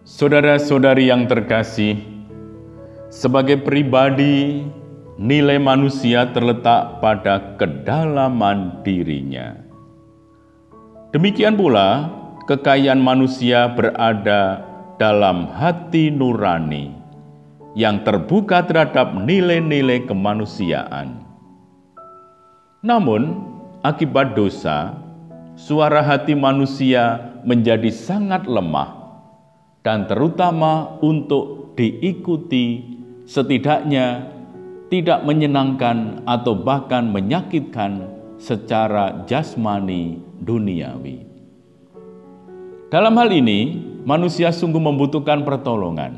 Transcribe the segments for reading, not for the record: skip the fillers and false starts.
Saudara-saudari yang terkasih, sebagai pribadi, nilai manusia terletak pada kedalaman dirinya. Demikian pula, kekayaan manusia berada dalam hati nurani yang terbuka terhadap nilai-nilai kemanusiaan. Namun, akibat dosa, suara hati manusia menjadi sangat lemah dan terutama untuk diikuti, setidaknya tidak menyenangkan atau bahkan menyakitkan secara jasmani duniawi. Dalam hal ini, manusia sungguh membutuhkan pertolongan,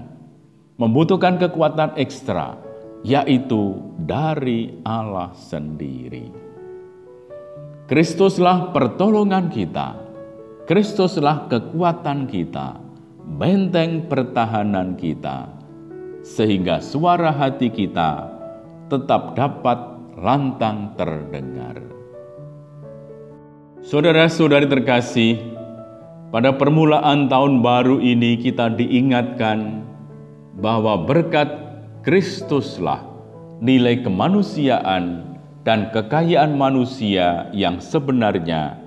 membutuhkan kekuatan ekstra, yaitu dari Allah sendiri. Kristuslah pertolongan kita, Kristuslah kekuatan kita, benteng pertahanan kita, sehingga suara hati kita tetap dapat lantang terdengar. Saudara-saudari terkasih, pada permulaan tahun baru ini kita diingatkan bahwa berkat Kristuslah nilai kemanusiaan dan kekayaan manusia yang sebenarnya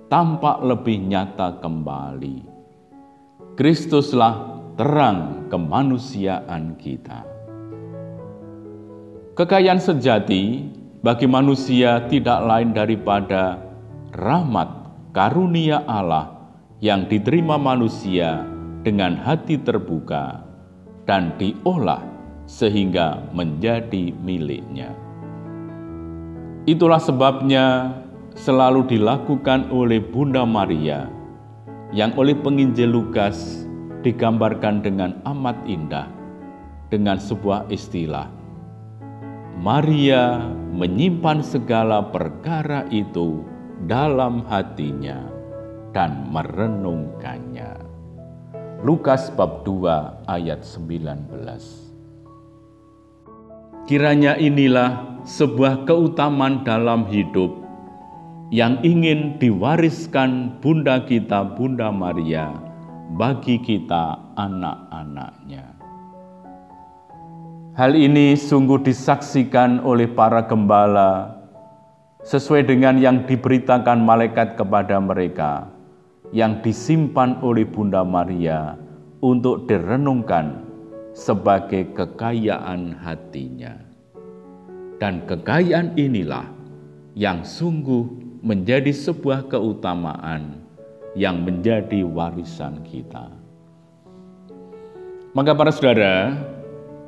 tampak lebih nyata kembali. Kristuslah terang kemanusiaan kita. Kekayaan sejati bagi manusia tidak lain daripada rahmat karunia Allah yang diterima manusia dengan hati terbuka dan diolah sehingga menjadi miliknya. Itulah sebabnya selalu dilakukan oleh Bunda Maria yang oleh penginjil Lukas digambarkan dengan amat indah dengan sebuah istilah. Maria menyimpan segala perkara itu dalam hatinya dan merenungkannya. Lukas bab 2 ayat 19. Kiranya inilah sebuah keutamaan dalam hidup yang ingin diwariskan Bunda kita, Bunda Maria, bagi kita anak-anaknya. Hal ini sungguh disaksikan oleh para gembala sesuai dengan yang diberitakan malaikat kepada mereka, yang disimpan oleh Bunda Maria untuk direnungkan sebagai kekayaan hatinya. Dan kekayaan inilah yang sungguh menjadi sebuah keutamaan yang menjadi warisan kita. Maka para saudara,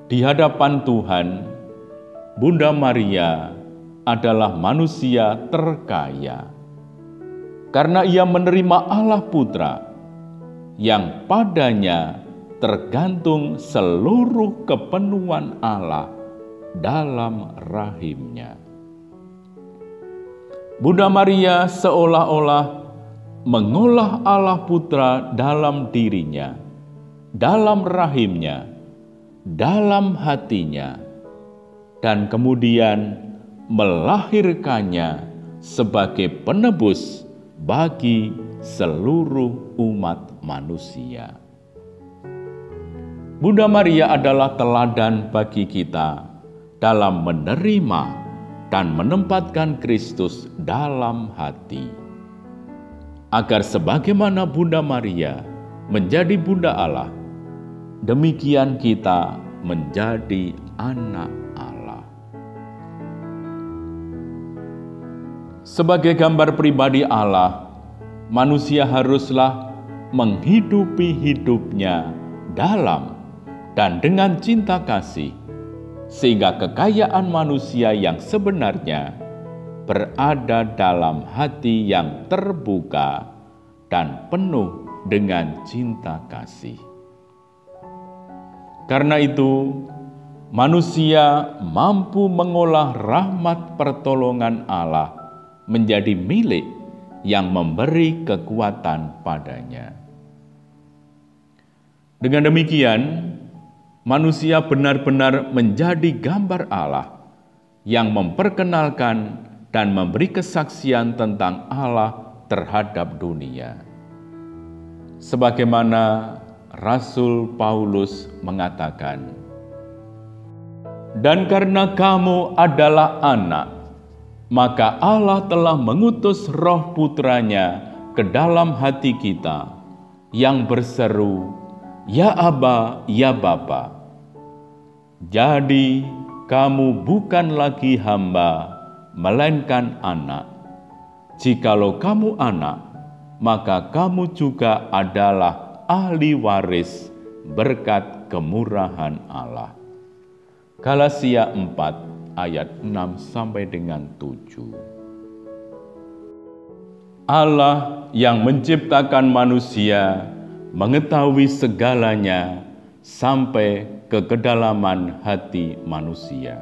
di hadapan Tuhan, Bunda Maria adalah manusia terkaya karena ia menerima Allah Putra yang padanya tergantung seluruh kepenuhan Allah dalam rahimnya. Bunda Maria seolah-olah mengolah Allah Putra dalam dirinya, dalam rahimnya, dalam hatinya, dan kemudian melahirkannya sebagai penebus bagi seluruh umat manusia. Bunda Maria adalah teladan bagi kita dalam menerima dan menempatkan Kristus dalam hati, agar sebagaimana Bunda Maria menjadi Bunda Allah, demikian kita menjadi anak Allah. Sebagai gambar pribadi Allah, manusia haruslah menghidupi hidupnya dalam dan dengan cinta kasih, sehingga kekayaan manusia yang sebenarnya berada dalam hati yang terbuka dan penuh dengan cinta kasih. Karena itu, manusia mampu mengolah rahmat pertolongan Allah menjadi milik yang memberi kekuatan padanya. Dengan demikian, manusia benar-benar menjadi gambar Allah yang memperkenalkan dan memberi kesaksian tentang Allah terhadap dunia. Sebagaimana Rasul Paulus mengatakan, "Dan karena kamu adalah anak, maka Allah telah mengutus Roh Putranya ke dalam hati kita, yang berseru, 'Ya Aba, ya Bapa.' Jadi kamu bukan lagi hamba, melainkan anak. Jikalau kamu anak, maka kamu juga adalah ahli waris berkat kemurahan Allah." Galatia 4 ayat 6 sampai dengan 7. Allah yang menciptakan manusia mengetahui segalanya sampai ke kedalaman hati manusia.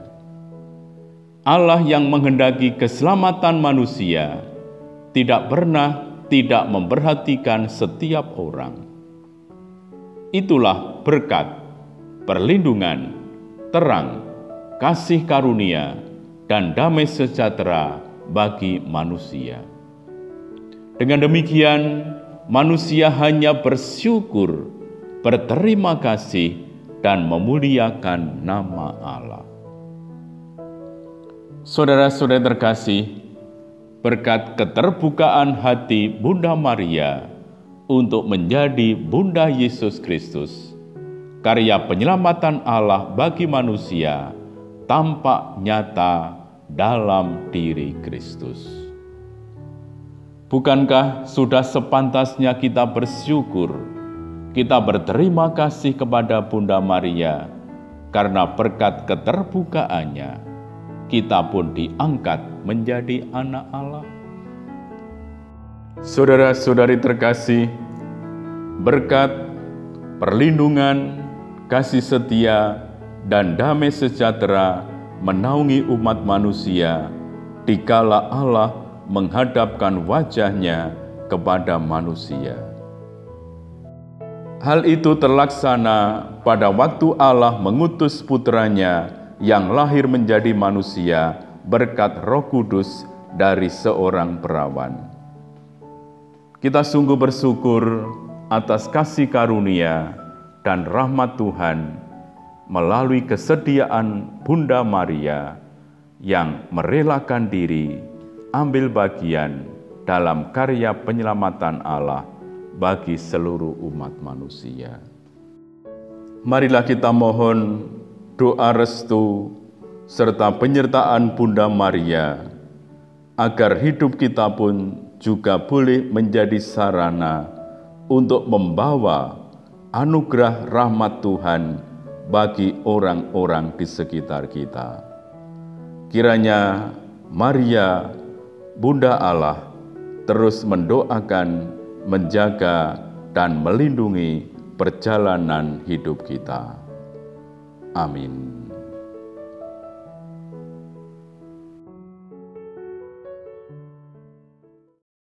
Allah yang menghendaki keselamatan manusia tidak pernah tidak memperhatikan setiap orang. Itulah berkat, perlindungan, terang, kasih karunia, dan damai sejahtera bagi manusia. Dengan demikian, manusia hanya bersyukur, berterima kasih, dan memuliakan nama Allah. Saudara-saudara terkasih, berkat keterbukaan hati Bunda Maria untuk menjadi Bunda Yesus Kristus, karya penyelamatan Allah bagi manusia tampak nyata dalam diri Kristus. Bukankah sudah sepantasnya kita bersyukur, kita berterima kasih kepada Bunda Maria, karena berkat keterbukaannya, kita pun diangkat menjadi anak Allah? Saudara-saudari terkasih, berkat, perlindungan, kasih setia, dan damai sejahtera menaungi umat manusia dikala Allah menghadapkan wajahnya kepada manusia. Hal itu terlaksana pada waktu Allah mengutus putranya yang lahir menjadi manusia berkat Roh Kudus dari seorang perawan. Kita sungguh bersyukur atas kasih karunia dan rahmat Tuhan melalui kesediaan Bunda Maria yang merelakan diri ambil bagian dalam karya penyelamatan Allah bagi seluruh umat manusia. Marilah kita mohon doa restu serta penyertaan Bunda Maria agar hidup kita pun juga boleh menjadi sarana untuk membawa anugerah rahmat Tuhan bagi orang-orang di sekitar kita. Kiranya Maria, Bunda Allah, terus mendoakan, menjaga, dan melindungi perjalanan hidup kita. Amin.